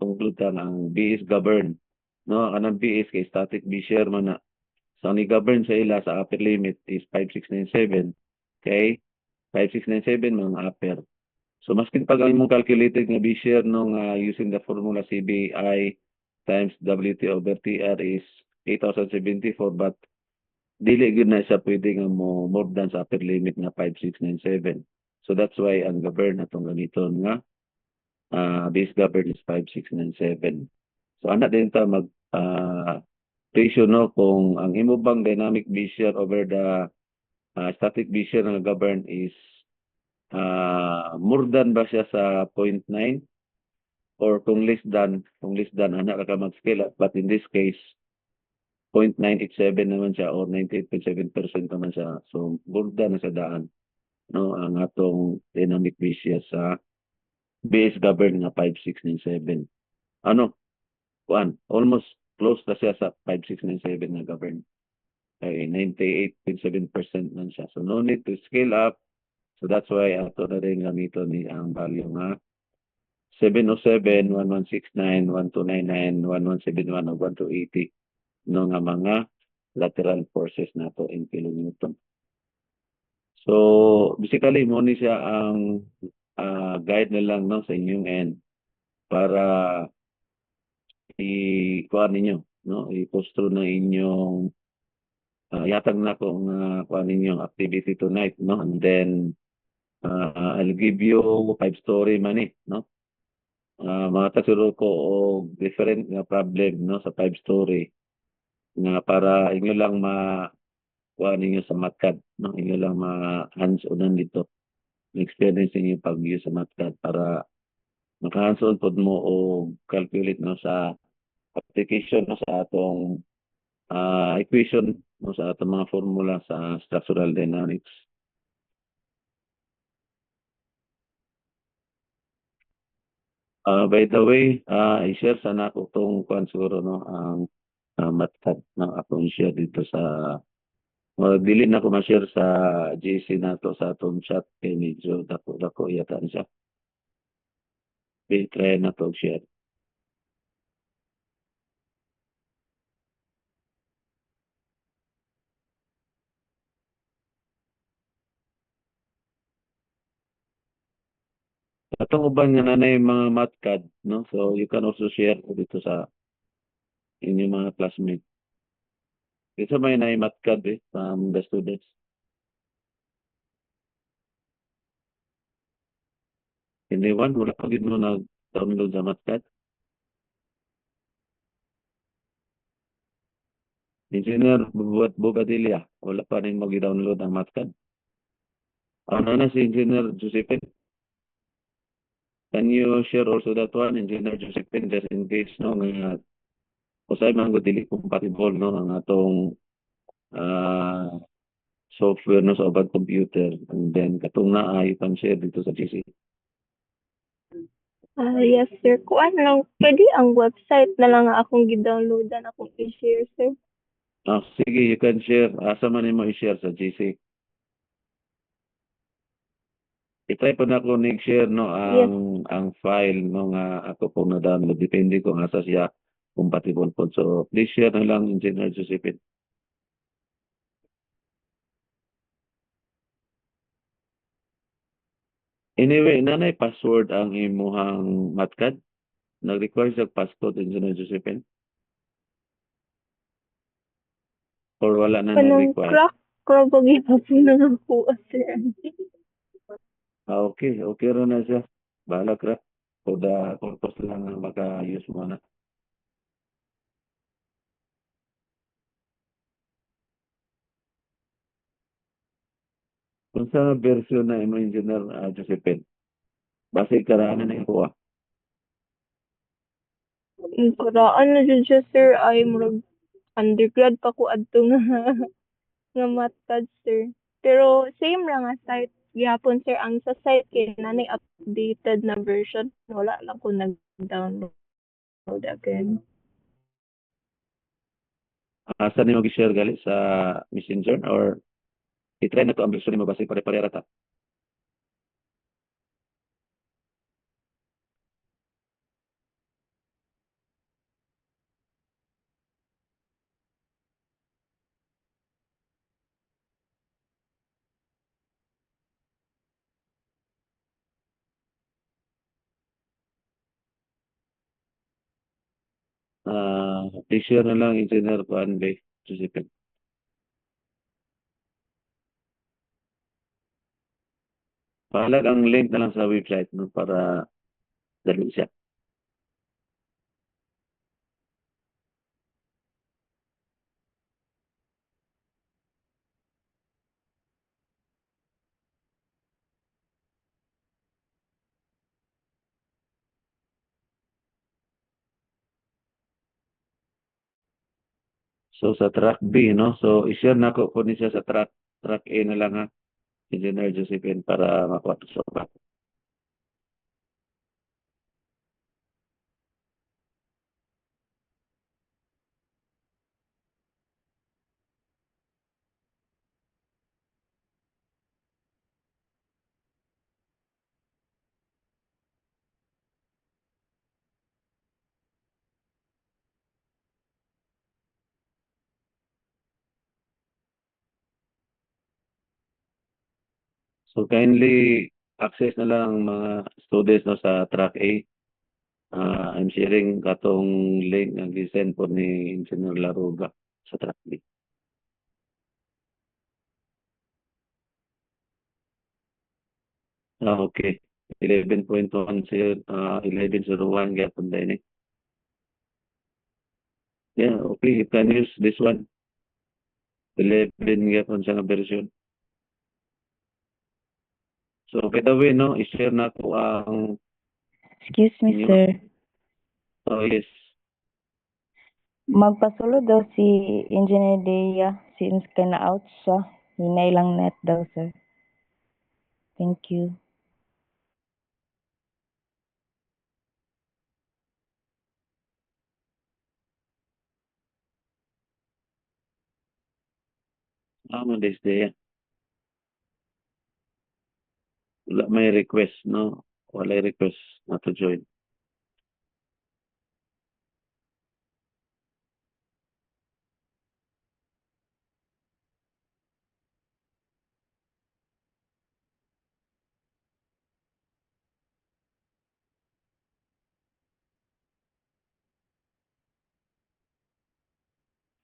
conclude ka nga ang B is govern no kanang B is kay static B share man na. So ang ni-govern sa ila sa upper limit is 5697. Okay? 5697 mga upper. So maskin pag ang imong calculated nga B-share nung using the formula CBI times WT over TR is 8,074 but dili gyud na siya pwede nga mo more than sa upper limit nga 5697. So that's why ang govern atong gamiton nga base govern is 5697. So ana din ta mag ratio no kung ang imo bang dynamic B-share over the static B-share nga govern is more than ba siya sa 0.9 or kung less than ana ka mag-scale up but in this case 0.987 naman siya or 98.7% naman siya so more than na sa daan no ang atong dynamic B-share sa base govern nga 5697 ano kuan almost close na siya sa 5697 na govern ay 98.7% man siya so no need to scale up. So that's why ato na rin gamiton ni ang value nga 707, 1169, 1299, 1171 o 1280 no nga mga lateral forces nato in kilonewton. So basically mo ni siya ang guide na lang no sa inyong end para i-kuha ninyo no i-post through na inyong yatag na ko nga kuha ninyong activity tonight no and then I'll give you 5 story man no. Mga tasuro ko og different nga problem no sa 5 story nga para inyo lang kuha ninyo sa matcad no inyo lang hands-onan dito experience ninyo pag-use sa matcad para maka-hands-on pod mo o calculate no sa application no sa atong equation no sa atong mga formula sa structural dynamics. By the way, i-share sana ko tong kuan siguro no ang matcad na akong share dito sa dili na ko ma-share sa GC nato sa atong chat kay medyo dako yata siya. Try na to share. Atong uban nga nanay mga matcad no so you can also share dito sa inyong mga classmates. Ito may nanay matcad from the students. Hindi wala pa gid mo nag-download sa matcad. Engineer Bobadilla, wala pa rin mag-download ang matcad. Ano na si Engineer Josephine? Can you share also that one, Engineer Josephine, just in case no nga usay man go dili compatible no ang atong ah, software no sa ubang computer and then katong naa you can share dito sa GC. Yes, sir. Kuan lang, pwede ang website na lang nga akong gi-downloadan akong i-share, sir. Sige, you can share. Asa man mo i-share sa GC. I-try po na ko share no ang file no nga ako po na download depende kung asa siya compatible po. So please share na lang Engineer Josephine. Anyway, nanay password ang imuhang matcad. Nag-require sa passcode Engineer Josephine? Or wala na Kanang nag-require? crack pag ipa po na nga po, sir. Okay. Okay rin na siya. Bahala ka. For the purpose lang na maka-use mo na. Kung sa version na imo Engineer Josephine, base karaan na ikuha. Ang karaan na dyan siya, sir, ay murag undergrad pa ko adto nga nga matad, sir. Pero same ra nga site gyapon, sir. Ang sa site kay nanay updated na version, wala lang ko nag-download again. Asa nimo gi-share gali sa Messenger or i-try na to ang version nimo base pare-pareha ta. I-share na lang Engineer Kuan Bay Josephine. Pahalag ang link na lang sa website no para dali siya. So sa track B no, so i-share na ko po ni siya sa track A na lang ha, Engineer Josephine para makuha to sa back. So kindly access na lang ang mga students no sa track A. I'm sharing katong link nga gi-send po ni Engineer Laruga sa track B. Okay. 11.1 sir, 11.01 gyapon din eh. Yeah, okay, you can use this one. 11 gyapon sa nga version. So by the way no, i-share na ko ang Excuse me, inyo. sir. Oh yes. Magpasulod daw si Engineer Dea since kana-out siya. Hinay lang net daw, sir. Thank you. This day. Wala may request no. Wala request na to join.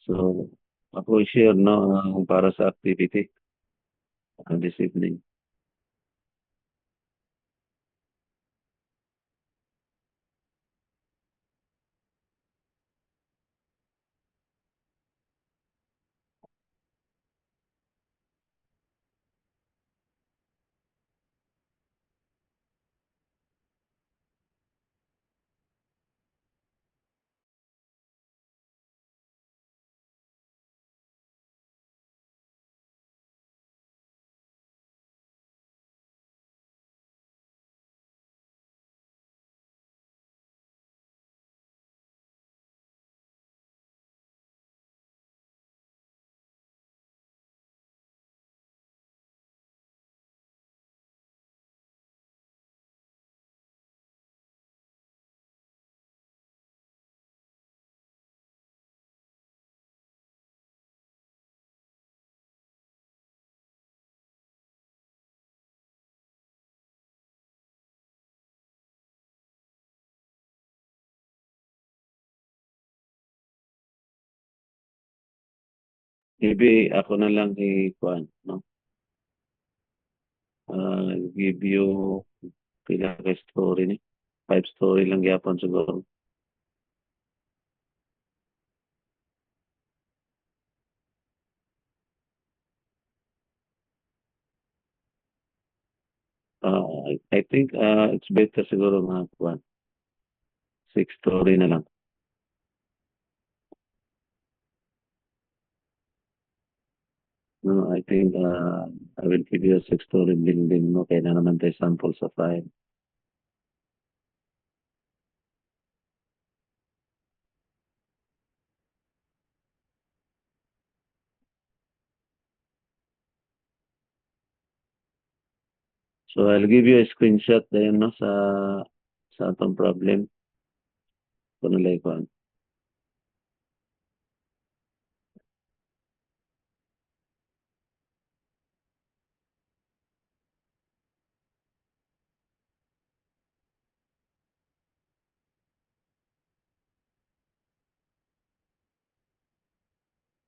So ako i-share no ang para sa activity this evening. Maybe ako na lang i-kuan no. Give you pila ka story ni. 5 story lang gyapon siguro. I think it's better siguro mga kuwan, 6 story na lang. No, I think I will give you a 6 story building, no? Kaya na naman tayo sample sa file. So I'll give you a screenshot dayon no sa atong problem. Kung nalay ko.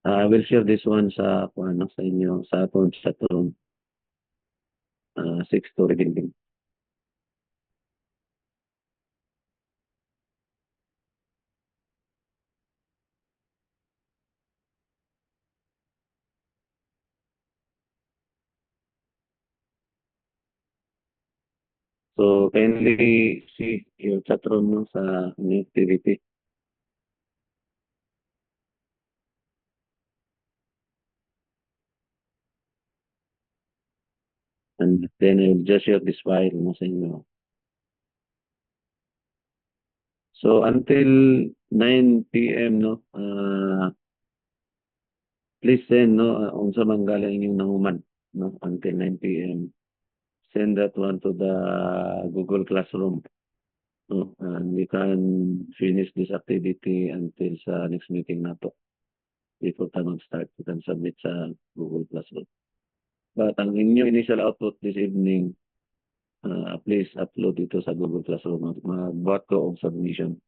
I will share this one sa kung ano sa inyo sa atong chat room. 6 story building. So kindly see your chat room no, sa new activity. And then I'll just share this file no, sa inyo. So until 9 p.m. no, please send no unsa man galing inyong nanguman no until 9 p.m. Send that one to the Google Classroom. No, and we can finish this activity until sa next meeting nato. Before ta mag-start, we can submit sa Google Classroom. But ang inyong initial output this evening, please upload ito sa Google Classroom. Mag-buhat ko ang submission.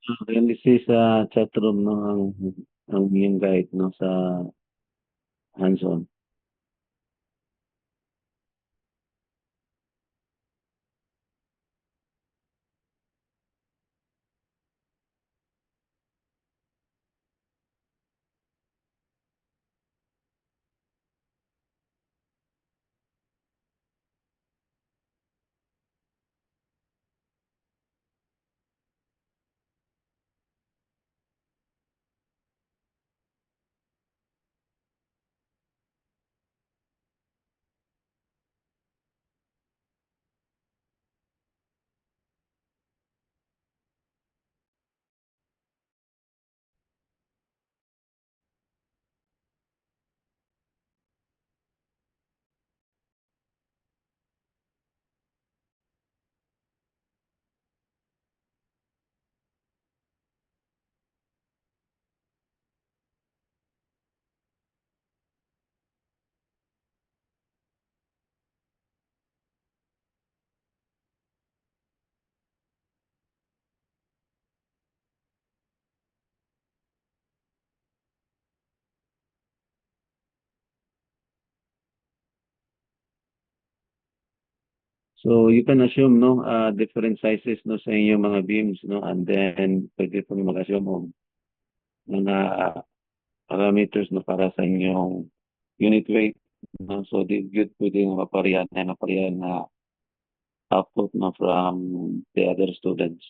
Yan si sa chatroom no ang yung guide no sa hands-on. So you can assume no different sizes no sa inyong mga beams no and then pwede po mag-assume of mga parameters no para sa inyong unit weight no so di good pwede maparehan na output no from the other students.